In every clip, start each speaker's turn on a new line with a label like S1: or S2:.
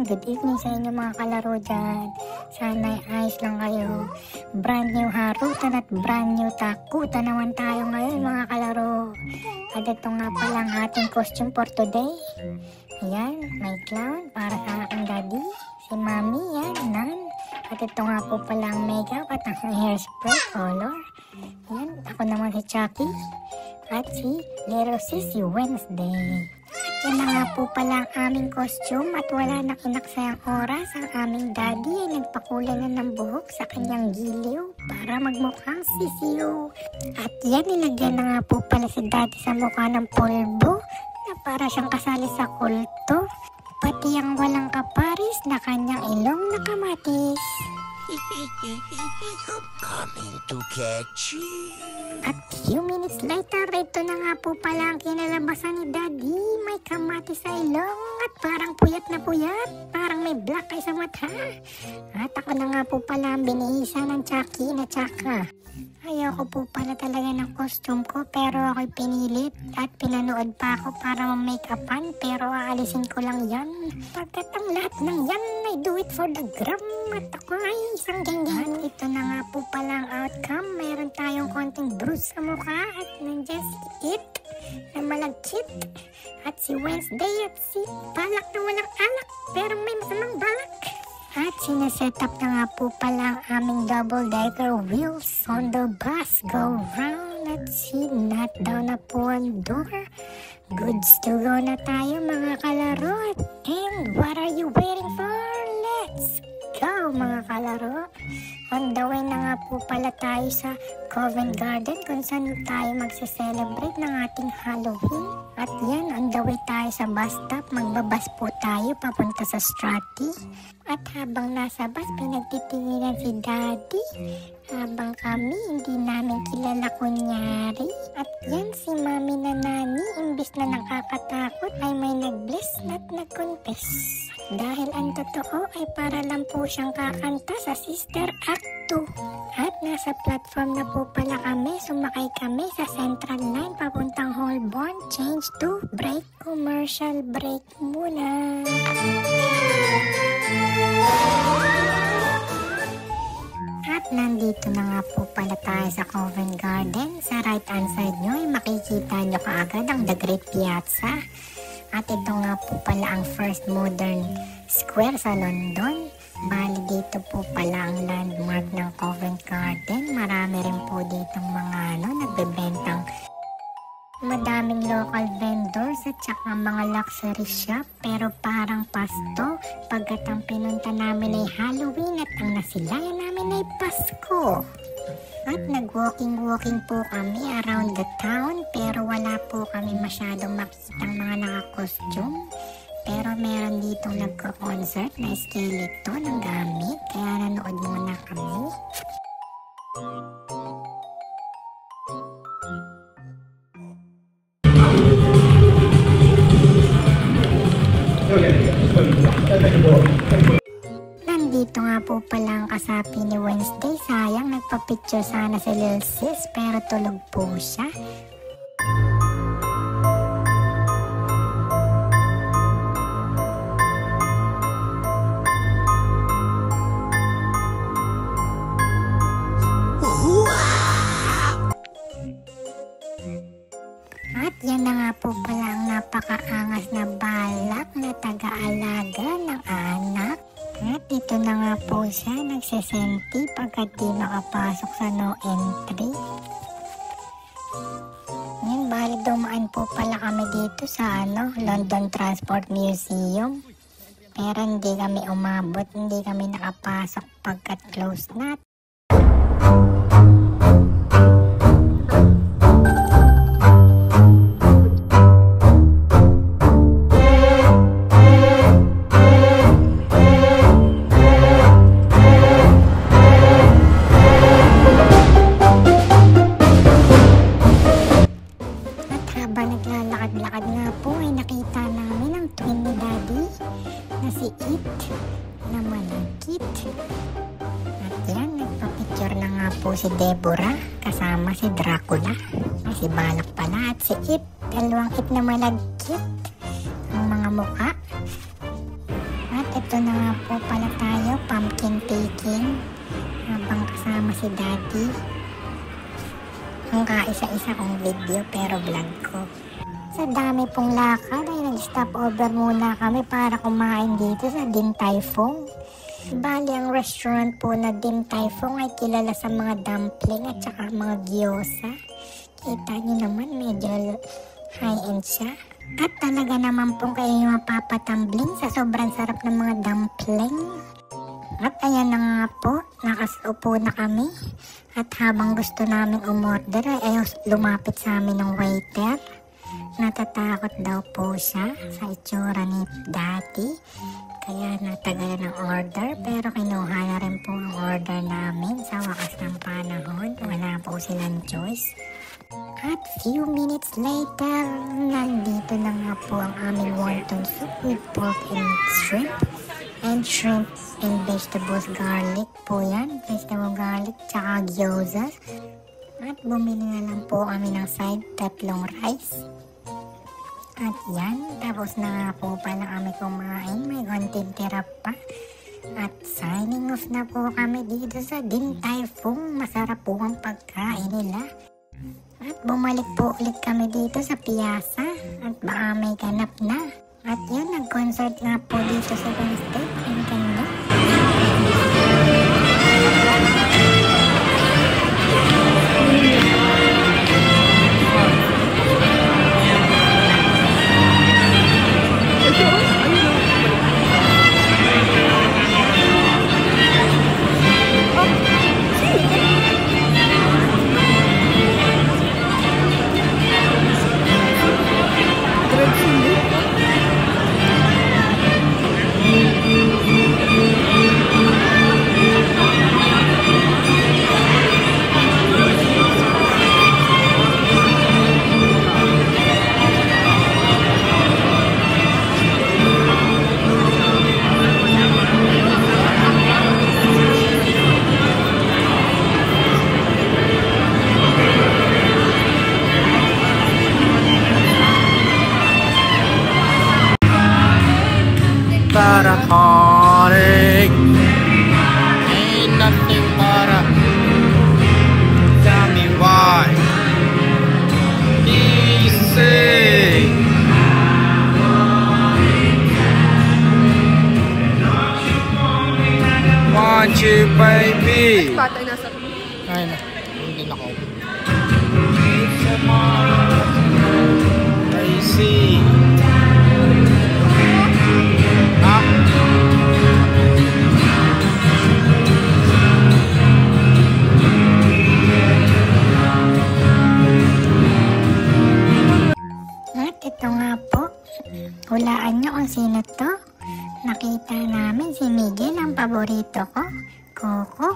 S1: good evening sa inyo mga kalaro dyan. Sana ayos lang kayo. Brand new harutan at brand new takutan naman tayo ngayon mga kalaro. At ito nga pala ang ating costume for today. Ayan, may clown para sa aking daddy. Si mami, yan, nan. At ito nga po pala ang makeup at ang hairspray color. Ayan, ako naman si Chucky. At si Little Sissy Wednesday. Yan na nga po pala ang aming costume at wala nang inaksayang oras. Ang aming daddy ay nagpakulay na ng buhok sa kanyang giliw para magmukhang sisiyo. At yan, nilagyan na nga po pala si daddy sa mukha ng polvo na para siyang kasali sa kulto. Pati ang walang kaparis na kanyang ilong na kamatis.
S2: I'm coming to catch you.
S1: At few minutes later, ito na nga po pala ang kinalabasan ni daddy. May kamatis sa ilong at parang puyat na puyat. Parang may black eye sa mata. At ako na nga po pala ang binihisa ng Chucky na Chaka. Ayoko po pala talaga ng costume ko pero ako'y pinilit at pinanood pa ako para ma-make-upan pero aalisin ko lang yan. Pagkat ang lahat ng yan ay do it for the gram at ako ay isang ganyan. Ito na nga po pala ang outcome. Meron tayong konting bruise sa mukha at nandiyan si It na malagkit at si Wednesday at si Balak na walang alak pero may masamang balak. At sineset up na nga po pala ang aming double-decker wheels on the bus go round. At sinat down na po ang door. Goods to go na tayo mga kalaro. And what are you waiting for? Let's go mga kalaro. On the way na nga po pala tayo sa Covent Garden kung saan tayo magse-celebrate ng ating Halloween. At yan, on the way tayo sa bus stop. Magbabas po tayo papunta sa Strati. At habang nasa bus, pinagtitinginan si daddy. Habang kami, hindi namin kilala kunyari. At yan, si mami na nani, imbis na nakakatakot, ay may nag-bless at nag-confess. Dahil ang totoo ay para lang po siyang kakanta sa Sister Act 2. At nasa platform na po pala kami, sumakay kami sa Central Line papuntang Holborn. Change to break, commercial break muna. At nandito na nga po pala tayo sa Covent Garden. Sa right hand side nyo ay makikita nyo kaagad ang The Great Piazza. At ito nga po pala ang first modern square sa London. Bali dito po pala ang landmark ng Covent Garden. Marami rin po ditong mga nagbebentang madaming local vendors at saka mga luxury shop. Pero parang pasto pagkat ang pinunta namin ay Halloween at ang nasilayan namin ay Pasko. At nag-walking po kami around the town pero wala po kami masyadong makitang mga naka-costume. Pero meron ditong nagko-concert na skeleton ng gamit kaya nanood muna kami. Nandito nga po pala ang kasapi ni Wednesday. Sayang, nagpa-picture sana si Lil Sis pero tulog po siya. At yan na nga po pala ang napakaangas na Balak na taga-alaga ng anak. At dito na nga po siya nagsesenti pagkat di makapasok sa no entry. Yan, bali dumaan po pala kami dito sa London Transport Museum. Pero hindi kami umabot, hindi kami nakapasok pagkat close na. Naglalakad-lakad nga po ay nakita namin ang twin ni daddy na si It na malagkit. At yan, nagpa-picture na nga po si Deborah kasama si Dracula. Ay, si Balak pala at si It. Dalawang It na malagkit ang mga mukha. At ito nandito na nga po pala tayo, pumpkin picking. Habang kasama si Daddy. Ang kaisa-isa kong video pero vlog ko. Sa dami pong lakad ay nag-stop over muna kami para kumain dito sa Din Tai Fung. Bali ang restaurant po na Din Tai Fung ay kilala sa mga dumpling at saka mga gyoza. Kita nyo naman medyo high-end siya. At talaga naman pong kayo mapapatambling sa sobrang sarap ng mga dumpling. At ayan na nga po, nakasupo na kami. At habang gusto namin umorder ay lumapit sa amin ng waiter. Natatakot daw po siya sa itsura ni Daddy. Kaya natagalan ng order pero kinuha na rin po ang order namin sa wakas ng panahon. Wala po silang choice. At few minutes later, nandito na nga po ang aming wonton soup with pork and shrimp. And shrimp and vegetables garlic po yan. Vegetable garlic tsaka gyoza. At bumili na lang po kami ng side 3 rice. At yan, tapos na nga po pala kami kumain. May konting tira pa. At signing off na po kami dito sa Din Tai Fung. Masarap po ang pagkain nila. At bumalik po ulit kami dito sa Piazza. At baka may ganap na. At yun, nag-concert nga po dito sa Wednesday. Pakinggan nyo.
S2: But a heartache ain't nothing but a. Tell me why. Easy. Want you, baby. Ay na, hindi na ako. Crazy.
S1: At ito nga po, hulaan nyo kung sino to. Nakita namin si Miguel, ang paborito ko, Coco.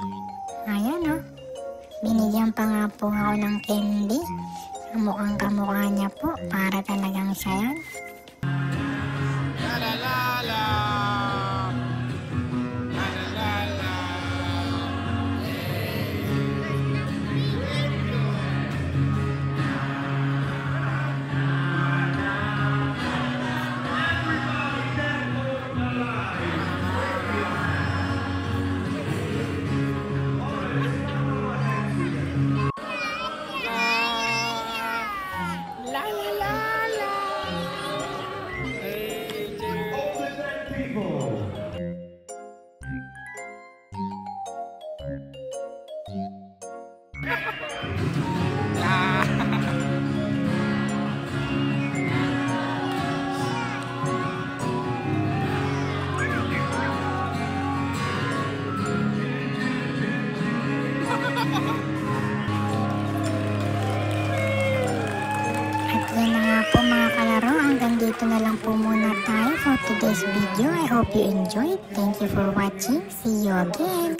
S1: Ayan o. Binigyan pa nga po ako ng candy. Mukhang kamukha niya po, para talagang siya yan.
S2: La la la la. La la la la. La la la la.
S1: At yan na nga po mga kalaro, hanggang dito na lang po muna tayo for today's video. I hope you enjoyed. Thank you for watching. See you again.